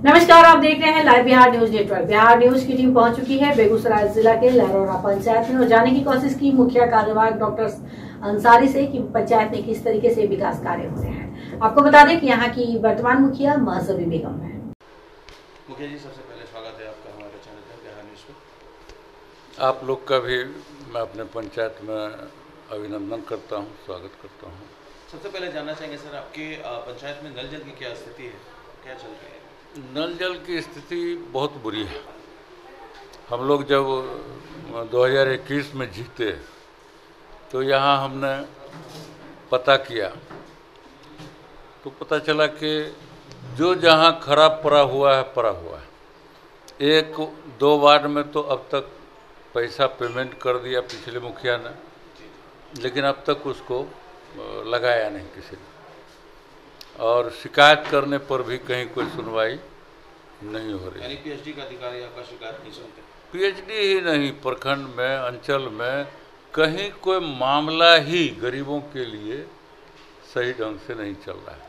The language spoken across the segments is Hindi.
नमस्कार, आप देख रहे हैं live Bihar news network. Bihar news की टीम पहुंच चुकी है बेगूसराय जिला के लहरौरा पंचायत में और जानने की कोशिश की मुखिया कार्यवाहक डॉक्टर अंसारी से कि पंचायत में किस तरीके से विकास कार्य हो रहे हैं। आपको बता दें कि यहाँ की वर्तमान मुखिया महजबी बेगम है। मुखिया जी, सबसे पहले स्वागत है आपका हमारे चैनल पर बिहार न्यूज पर। आप लोग का भी मैं अपने पंचायत में अभिनंदन करता हूँ, स्वागत करता हूँ। सबसे पहले जानना चाहेंगे सर, आपके पंचायत में नल जल की क्या स्थिति है, क्या चल रही है? नल जल की स्थिति बहुत बुरी है। हम लोग जब 2021 में जीते तो यहाँ हमने पता किया तो पता चला कि जो जहाँ खराब पड़ा हुआ है। एक दो वार्ड में तो अब तक पैसा पेमेंट कर दिया पिछले मुखिया ने, लेकिन अब तक उसको लगाया नहीं किसी ने, और शिकायत करने पर भी कहीं कोई सुनवाई नहीं हो रही। यानी पीएचडी का अधिकारी आपका शिकायत नहीं सुनते? पीएचडी ही नहीं, प्रखंड में, अंचल में कहीं कोई मामला ही गरीबों के लिए सही ढंग से नहीं चल रहा है।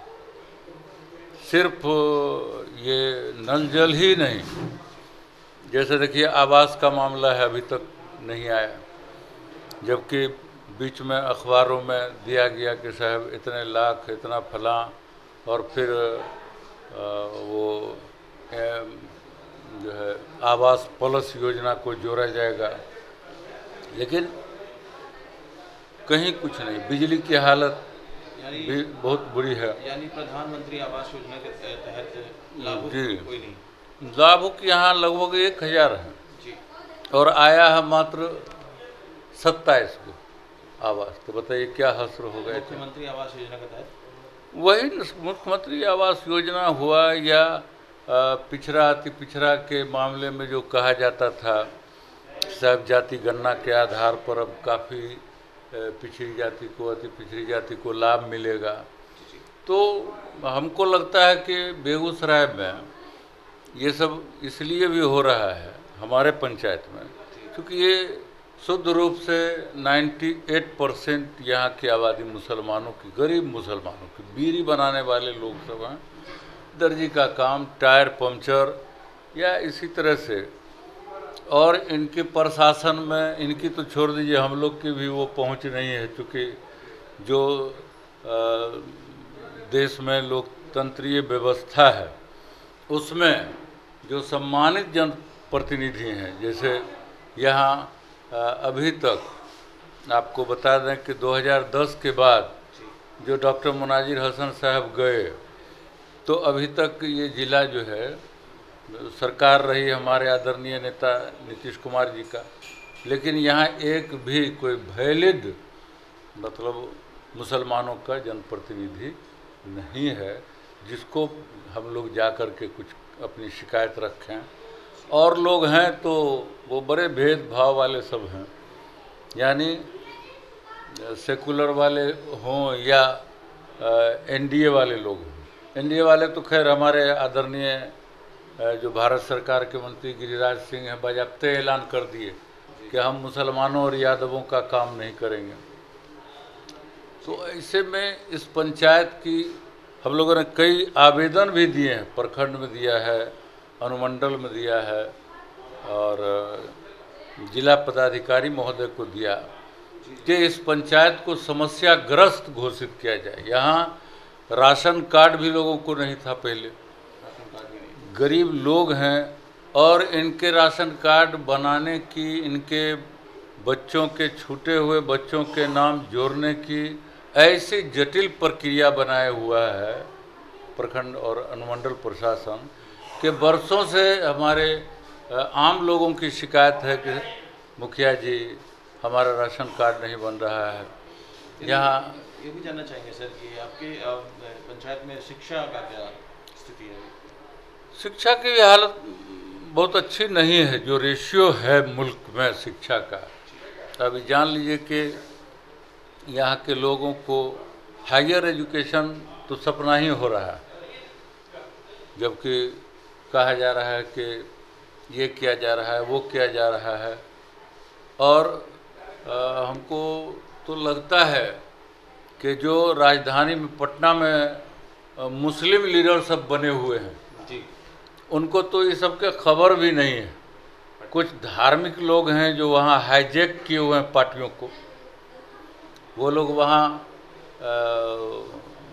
सिर्फ ये नल जल ही नहीं, जैसे देखिए आवास का मामला है, अभी तक नहीं आया, जबकि बीच में अखबारों में दिया गया कि साहब इतने लाख, इतना फलां, और फिर वो जो है आवास प्लस योजना को जोड़ा जाएगा, लेकिन कहीं कुछ नहीं। बिजली की हालत भी बहुत बुरी है। यानी प्रधानमंत्री आवास योजना के तहत लाभुक कोई नहीं? लाभुक यहाँ लगभग 1000 हैं जी, और आया है मात्र 27 को आवास। तो बताइए क्या हश्र हो गए। मुख्यमंत्री आवास योजना के तहत वही मुख्यमंत्री आवास योजना हुआ या पिछड़ा अति पिछड़ा के मामले में जो कहा जाता था, सब जाति गणना के आधार पर अब काफ़ी पिछड़ी जाति को, अति पिछड़ी जाति को लाभ मिलेगा। तो हमको लगता है कि बेगूसराय में ये सब इसलिए भी हो रहा है हमारे पंचायत में, क्योंकि ये शुद्ध रूप से 98% यहाँ की आबादी मुसलमानों की, गरीब मुसलमानों की, बीड़ी बनाने वाले लोग सब हैं, दर्जी का काम, टायर पंचर या इसी तरह से। और इनके प्रशासन में, इनकी तो छोड़ दीजिए, हम लोग की भी वो पहुँच नहीं है, क्योंकि जो देश में लोकतंत्रीय व्यवस्था है उसमें जो सम्मानित जनप्रतिनिधि हैं, जैसे यहाँ अभी तक आपको बता दें कि 2010 के बाद जो डॉक्टर मुनाजिर हसन साहब गए, तो अभी तक ये ज़िला जो है सरकार रही हमारे आदरणीय नेता नीतीश कुमार जी का, लेकिन यहाँ एक भी कोई वैलिड मतलब मुसलमानों का जनप्रतिनिधि नहीं है जिसको हम लोग जा कर के कुछ अपनी शिकायत रखें। और लोग हैं तो वो बड़े भेदभाव वाले सब हैं, यानी सेकुलर वाले हों या एनडीए वाले लोग हों। एनडीए वाले तो खैर हमारे आदरणीय जो भारत सरकार के मंत्री गिरिराज सिंह हैं, बाज़ाब्ते ऐलान कर दिए कि हम मुसलमानों और यादवों का काम नहीं करेंगे। तो ऐसे में इस पंचायत की हम लोगों ने कई आवेदन भी दिए हैं, प्रखंड में दिया है, अनुमंडल में दिया है, और जिला पदाधिकारी महोदय को दिया कि इस पंचायत को समस्याग्रस्त घोषित किया जाए। यहाँ राशन कार्ड भी लोगों को नहीं था पहले, गरीब लोग हैं, और इनके राशन कार्ड बनाने की, इनके बच्चों के, छूटे हुए बच्चों के नाम जोड़ने की ऐसी जटिल प्रक्रिया बनाया हुआ है प्रखंड और अनुमंडल प्रशासन के वर्षों से हमारे आम लोगों की शिकायत है कि मुखिया जी हमारा राशन कार्ड नहीं बन रहा है। यहाँ ये भी जानना चाहेंगे सर कि आपके पंचायत में शिक्षा का क्या स्थिति है? शिक्षा की हालत बहुत अच्छी नहीं है। जो रेशियो है मुल्क में शिक्षा का, अभी जान लीजिए कि यहाँ के लोगों को हायर एजुकेशन तो सपना ही हो रहा है, जबकि कहा जा रहा है कि ये किया जा रहा है, वो किया जा रहा है। और हमको तो लगता है कि जो राजधानी में पटना में मुस्लिम लीडर सब बने हुए हैं जी, उनको तो ये सब के खबर भी नहीं है। कुछ धार्मिक लोग हैं जो वहाँ हाईजैक किए हुए हैं पार्टियों को, वो लोग वहाँ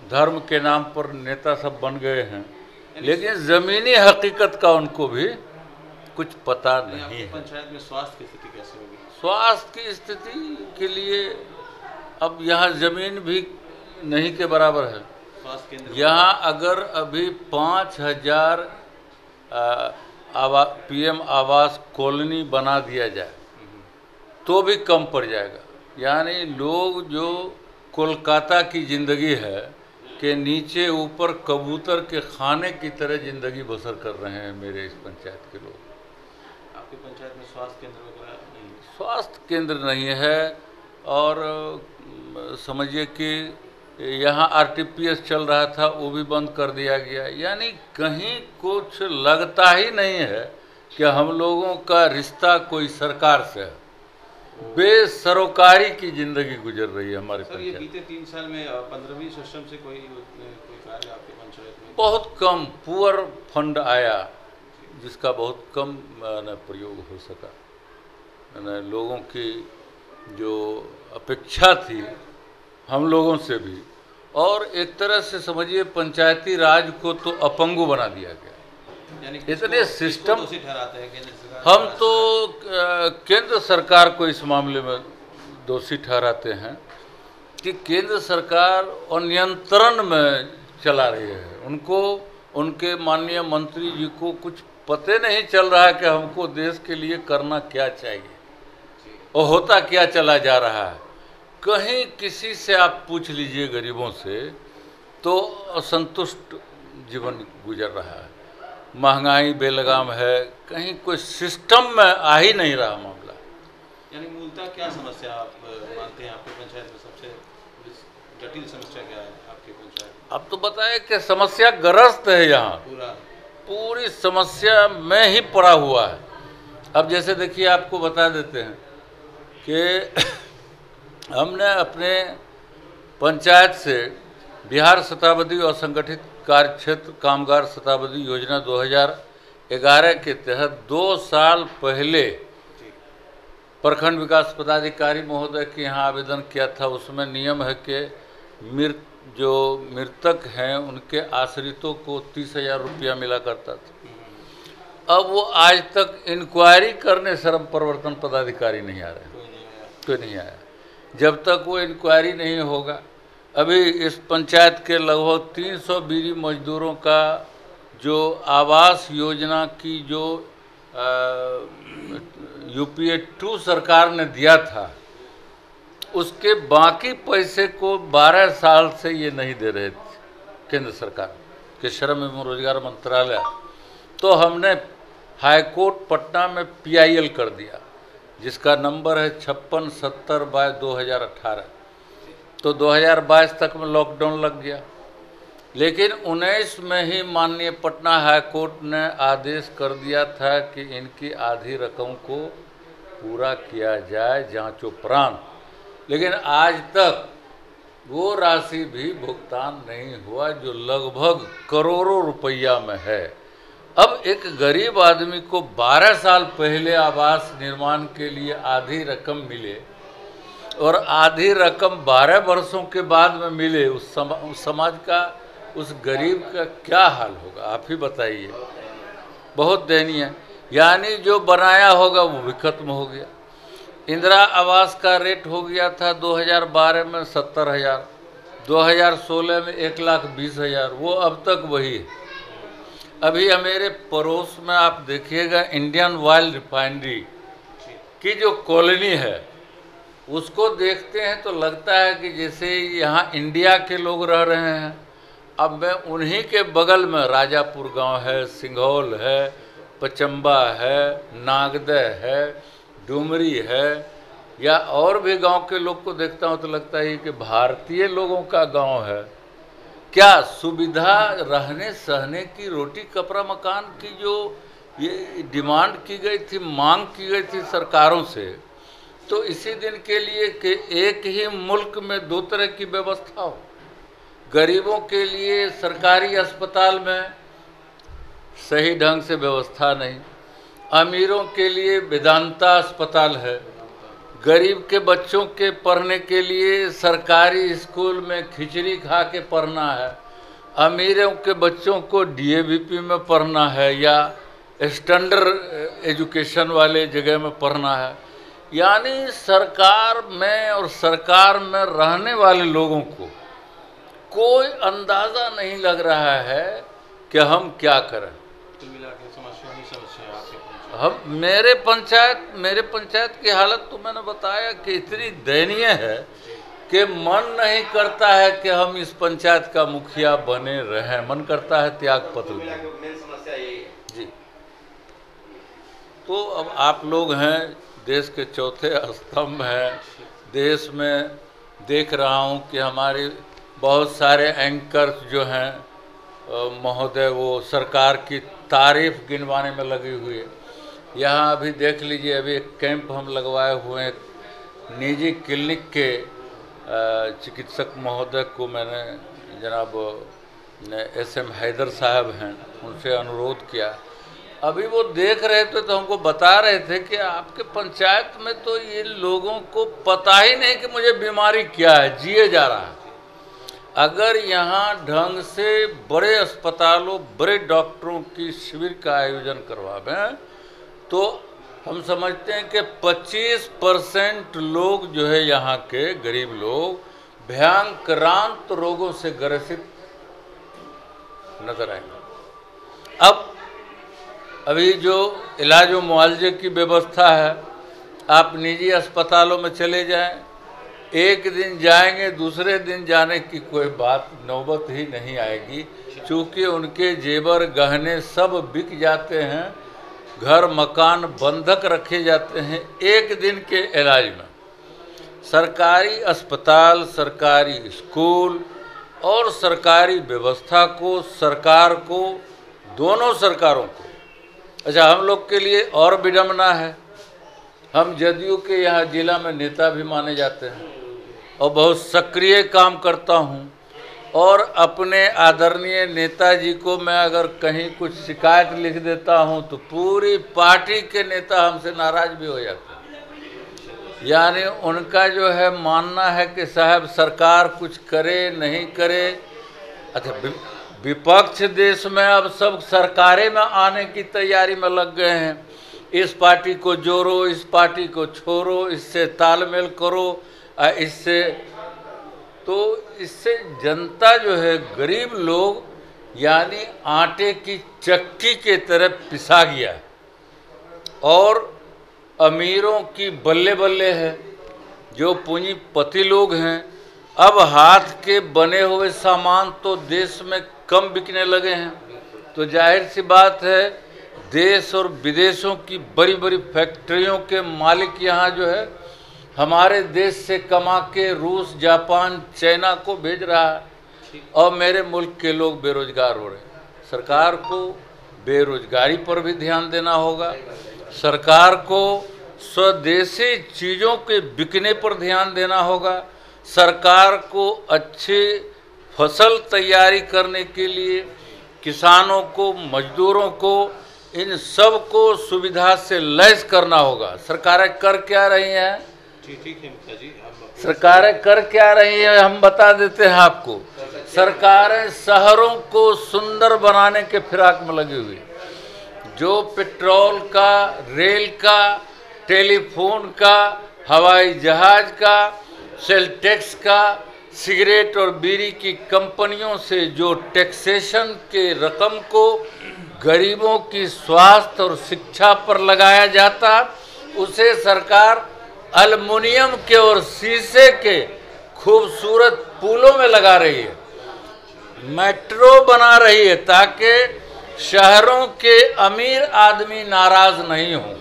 धर्म के नाम पर नेता सब बन गए हैं, लेकिन ज़मीनी हकीकत का उनको भी कुछ पता नहीं है। पंचायत में स्वास्थ्य की स्थिति कैसे होगी? स्वास्थ्य की स्थिति के लिए अब यहाँ ज़मीन भी नहीं के बराबर है। स्वास्थ्य केंद्र यहाँ अगर अभी 5000 PM आवास कॉलोनी बना दिया जाए तो भी कम पड़ जाएगा। यानी लोग जो कोलकाता की ज़िंदगी है के नीचे ऊपर कबूतर के खाने की तरह ज़िंदगी बसर कर रहे हैं मेरे इस पंचायत के लोग। आपकी पंचायत में स्वास्थ्य केंद्र वगैरह नहीं? स्वास्थ्य केंद्र नहीं है, और समझिए कि यहाँ RTPS चल रहा था, वो भी बंद कर दिया गया। यानी कहीं कुछ लगता ही नहीं है कि हम लोगों का रिश्ता कोई सरकार से है। बेसरोकारी की जिंदगी गुजर रही है हमारे सर। ये बीते 3 साल में 15वीं सिस्टम से कोई कार्य आपके पंचायत में? बहुत कम पुअर फंड आया, जिसका बहुत कम प्रयोग हो सका। लोगों की जो अपेक्षा थी हम लोगों से भी, और एक तरह से समझिए पंचायती राज को तो अपंगु बना दिया गया। यानी इतने सिस्टम दोषी ठहराते हैं केंद्र सरकार? हम तो केंद्र सरकार को इस मामले में दोषी ठहराते हैं कि केंद्र सरकार अनियंत्रण में चला रही है। उनको, उनके माननीय मंत्री जी को कुछ पता नहीं चल रहा है कि हमको देश के लिए करना क्या चाहिए और होता क्या चला जा रहा है। कहीं किसी से आप पूछ लीजिए गरीबों से, तो असंतुष्ट जीवन गुजर रहा है। महंगाई बेलगाम है, कहीं कोई सिस्टम में आ ही नहीं रहा मामला। यानी मूलतः क्या समस्या आप मानते हैं आपकी पंचायत में सबसे जटिल समस्या क्या है आपकी पंचायत? अब तो बताए कि समस्या ग्रस्त है, यहाँ पूरी समस्या में ही पड़ा हुआ है। अब जैसे देखिए, आपको बता देते हैं कि हमने अपने पंचायत से बिहार शताब्दी असंगठित कार्य क्षेत्र कामगार शताब्दी योजना 2011 के तहत 2 साल पहले प्रखंड विकास पदाधिकारी महोदय के यहाँ आवेदन किया था। उसमें नियम है कि जो मृतक हैं उनके आश्रितों को 30,000 रुपया मिला करता था। अब वो आज तक इंक्वायरी करने श्रम परिवर्तन पदाधिकारी नहीं आ रहे, कोई नहीं आया। जब तक वो इंक्वायरी नहीं होगा, अभी इस पंचायत के लगभग 300 बीड़ी मजदूरों का जो आवास योजना की जो UPA 2 सरकार ने दिया था, उसके बाकी पैसे को 12 साल से ये नहीं दे रहे थे केंद्र सरकार के श्रम एवं रोजगार मंत्रालय। तो हमने हाईकोर्ट पटना में PIL कर दिया, जिसका नंबर है 5670/2018। तो 2022 तक में लॉकडाउन लग गया, लेकिन 19 में ही माननीय पटना हाईकोर्ट ने आदेश कर दिया था कि इनकी आधी रकम को पूरा किया जाए जांचोपरांत। लेकिन आज तक वो राशि भी भुगतान नहीं हुआ, जो लगभग करोड़ों रुपया में है। अब एक गरीब आदमी को 12 साल पहले आवास निर्माण के लिए आधी रकम मिले और आधी रकम 12 वर्षों के बाद में मिले, उस समाज का, उस गरीब का क्या हाल होगा आप ही बताइए। बहुत दयनीय। यानी जो बनाया होगा वो भी खत्म हो गया। इंदिरा आवास का रेट हो गया था 2012 में 70,000, 2016 में 1,20,000, वो अब तक वही है। अभी मेरे पड़ोस में आप देखिएगा, इंडियन ऑयल रिफाइनरी की जो कॉलोनी है, उसको देखते हैं तो लगता है कि जैसे यहाँ इंडिया के लोग रह रहे हैं। अब मैं उन्हीं के बगल में राजापुर गांव है, सिंघौल है, पचम्बा है, नागदह है, डुमरी है, या और भी गांव के लोग को देखता हूँ तो लगता है कि भारतीय लोगों का गांव है। क्या सुविधा, रहने सहने की, रोटी कपड़ा मकान की जो ये डिमांड की गई थी, मांग की गई थी सरकारों से, तो इसी दिन के लिए कि एक ही मुल्क में 2 तरह की व्यवस्था हो। गरीबों के लिए सरकारी अस्पताल में सही ढंग से व्यवस्था नहीं। अमीरों के लिए वेदांता अस्पताल है, गरीब के बच्चों के पढ़ने के लिए सरकारी स्कूल में खिचड़ी खा के पढ़ना है, अमीरों के बच्चों को डीएवीपी में पढ़ना है या स्टैंडर्ड एजुकेशन वाले जगह में पढ़ना है। यानी सरकार में और सरकार में रहने वाले लोगों को कोई अंदाज़ा नहीं लग रहा है कि हम क्या करें। कुल मिला के समस्या ही समस्या है आपके। हम मेरे पंचायत की हालत तो मैंने बताया कि इतनी दयनीय है कि मन नहीं करता है कि हम इस पंचायत का मुखिया बने रहें, मन करता है त्याग पत्र जी। तो अब आप लोग हैं, देश के चौथे स्तंभ हैं। देश में देख रहा हूँ कि हमारे बहुत सारे एंकर्स जो हैं महोदय, वो सरकार की तारीफ गिनवाने में लगी हुई है। यहाँ अभी देख लीजिए, अभी एक कैंप हम लगवाए हुए हैं निजी क्लिनिक के चिकित्सक महोदय को मैंने, जनाब SM हैदर साहब हैं, उनसे अनुरोध किया। अभी वो देख रहे थे तो हमको बता रहे थे कि आपके पंचायत में तो ये लोगों को पता ही नहीं कि मुझे बीमारी क्या है, जिए जा रहा है। अगर यहाँ ढंग से बड़े अस्पतालों, बड़े डॉक्टरों की शिविर का आयोजन करवावें तो हम समझते हैं कि 25% लोग जो है यहाँ के गरीब लोग भयंकरांत रोगों से ग्रसित नजर आएंगे। अब अभी जो इलाज व मुआवजे की व्यवस्था है, आप निजी अस्पतालों में चले जाएं, एक दिन जाएंगे, दूसरे दिन जाने की कोई बात नौबत ही नहीं आएगी, क्योंकि उनके जेवर गहने सब बिक जाते हैं, घर मकान बंधक रखे जाते हैं एक दिन के इलाज में। सरकारी अस्पताल, सरकारी स्कूल और सरकारी व्यवस्था को, सरकार को, दोनों सरकारों को, अच्छा हम लोग के लिए और विडम्बना है, हम जदयू के यहाँ जिला में नेता भी माने जाते हैं और बहुत सक्रिय काम करता हूँ, और अपने आदरणीय नेताजी को मैं अगर कहीं कुछ शिकायत लिख देता हूँ तो पूरी पार्टी के नेता हमसे नाराज भी हो जाते हैं। यानी उनका जो है मानना है कि साहब सरकार कुछ करे नहीं करे। अच्छा, विपक्ष देश में अब सब सरकारें में आने की तैयारी में लग गए हैं, इस पार्टी को जोड़ो, इस पार्टी को छोड़ो, इससे तालमेल करो, इससे, तो इससे जनता जो है, गरीब लोग यानी आटे की चक्की के तरह पिसा गया है और अमीरों की बल्ले बल्ले है। जो पूंजीपति लोग हैं, अब हाथ के बने हुए सामान तो देश में कम बिकने लगे हैं, तो जाहिर सी बात है देश और विदेशों की बड़ी बड़ी फैक्ट्रियों के मालिक यहाँ जो है हमारे देश से कमा के रूस, जापान, चाइना को भेज रहा है और मेरे मुल्क के लोग बेरोजगार हो रहे हैं। सरकार को बेरोजगारी पर भी ध्यान देना होगा, सरकार को स्वदेशी चीज़ों के बिकने पर ध्यान देना होगा, सरकार को अच्छी फसल तैयारी करने के लिए किसानों को, मजदूरों को, इन सब को सुविधा से लैस करना होगा। सरकारें कर क्या रही हैं? ठीक है मित्रा जी, सरकारें कर क्या रही हैं हम बता देते हैं आपको। सरकारें शहरों को सुंदर बनाने के फिराक में लगी हुई, जो पेट्रोल का, रेल का, टेलीफोन का, हवाई जहाज का, सेल टैक्स का, सिगरेट और बीड़ी की कंपनियों से जो टैक्सेशन के रकम को गरीबों की स्वास्थ्य और शिक्षा पर लगाया जाता, उसे सरकार एल्युमिनियम के और शीशे के खूबसूरत पुलों में लगा रही है, मेट्रो बना रही है, ताकि शहरों के अमीर आदमी नाराज नहीं हों।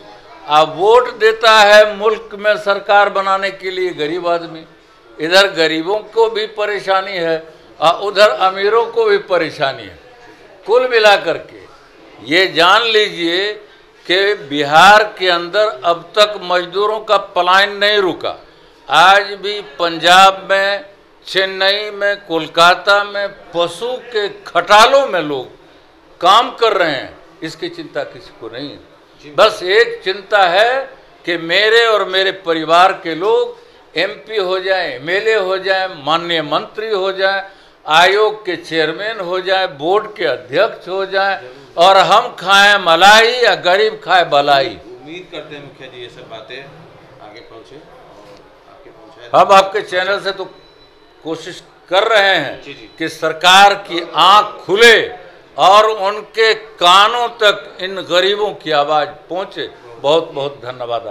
अब वोट देता है मुल्क में सरकार बनाने के लिए गरीब आदमी, इधर गरीबों को भी परेशानी है और उधर अमीरों को भी परेशानी है। कुल मिलाकर के ये जान लीजिए कि बिहार के अंदर अब तक मजदूरों का पलायन नहीं रुका। आज भी पंजाब में, चेन्नई में, कोलकाता में पशु के खटालों में लोग काम कर रहे हैं इसकी चिंता किसी को नहीं है। बस एक चिंता है कि मेरे और मेरे परिवार के लोग एमपी हो जाए, एमएलए हो जाए, माननीय मंत्री हो जाए, आयोग के चेयरमैन हो जाए, बोर्ड के अध्यक्ष हो जाए, और हम खाएं मलाई या गरीब खाए बलाई। उम्मीद करते हैं मुखिया जी ये सब बातें आगे पहुंचे और आपके पंचायत हम आपके चैनल से तो कोशिश कर रहे हैं जी। कि सरकार की आंख खुले और उनके कानों तक इन गरीबों की आवाज़ पहुंचे। बहुत बहुत धन्यवाद।